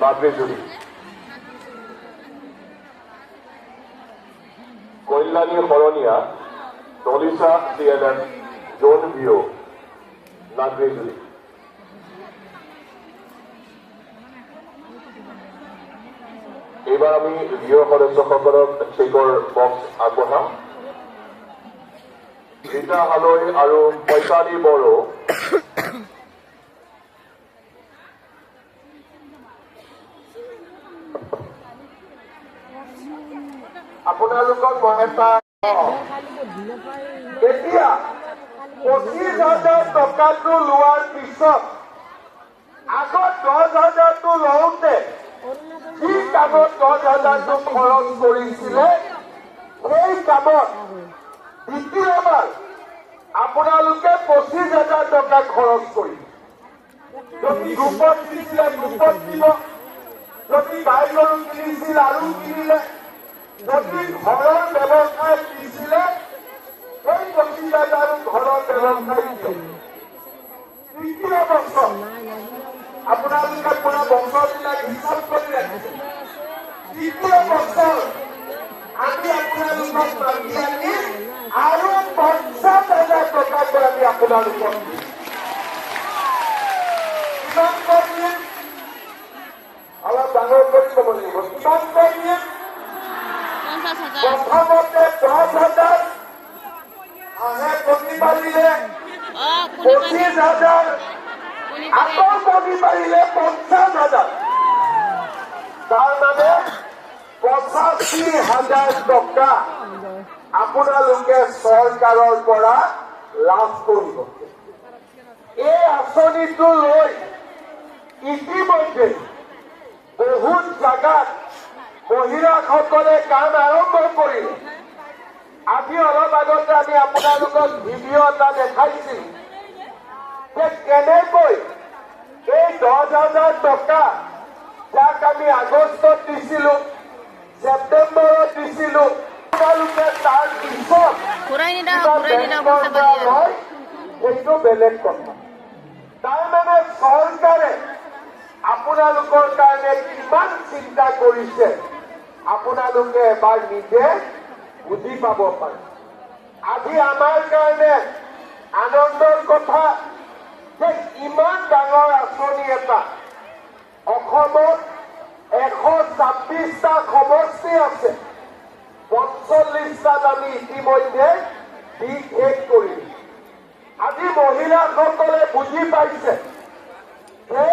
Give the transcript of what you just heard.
নাগৰিজুড়ি কল্যাণী শৰণীয়া দলিচা CLM জোন ভিও নাগৰিজুড়ি এইবাৰ আমি ভিও সদস্যসকলক চেকৰ বক্স আগবঢ়াম ৰীতা হালৈ আৰু পৈতালী বড়ো আপোনালোকক মই এটা এতিয়া 25,000 টকাটো লোৱাৰ পিছত আগত 10,000টো লওঁতে যি কামত 10,000টো খৰচ কৰিছিলে সেই কামত দ্বিতীয়বাৰ আপোনালোকে 25,000 টকা খৰচ কৰি যদি গ্ৰুপত দিছিলে গ্ৰুপত দিব যদি গাই গৰু কিনিছিল আৰু কিনিলে যদি ঘৰৰ ব্যৱসায় দিছিলে সেই 25,000 ঘৰৰ ব্যৱসায় দিয়ে তৃতীয় বছৰ আপোনালোকে পুৰা বছৰবিলাক হিচাপ কৰি ৰাখিছে তৃতীয় বছৰ আমি আপোনালোকক মাতি আনি আৰু 50,000 টকাকৈ আমি আপোনালোকক দিম কিমান কৰিম অলপ ডাঙৰ কৰি ক'ব লাগিব কিমান কৰিম প্ৰথমতে 10,000 আহে কণী পাৰিলে 25,000 আকৌ কণী পাৰিলে 50,000 তাৰ মানে 85,000 টকা আপোনালোকে চৰকাৰৰ পৰা লাভ কৰিব এই আঁচনিটো লৈ ইতিমধ্যে বহুত জাগাত মহিলাসকলে কাম আৰম্ভ কৰিলে আজি অলপ আগতে আমি আপোনালোকক ভিডিঅ' এটা দেখাইছিল যে কেনেকৈ এই 10,000 টকা যাক আমি আগষ্টত দিছিলো ছেপ্টেম্বৰত দিছিলো আপোনালোকে তাৰ পিছত সেইটো বেলেগ কথা তাৰমানে চৰকাৰে আপোনালোকৰ কাৰণে কিমান চিন্তা কৰিছে আপোনালোকে এবাৰ নিজে বুজি পাব পাৰে আজি আমাৰ কাৰণে আনন্দৰ কথা যে ইমান ডাঙৰ আঁচনি এটা অসমত 126টা সমষ্টি আছে 45টাত আমি ইতিমধ্যে দি শেষ কৰিম আজি মহিলাসকলে বুজি পাইছে যে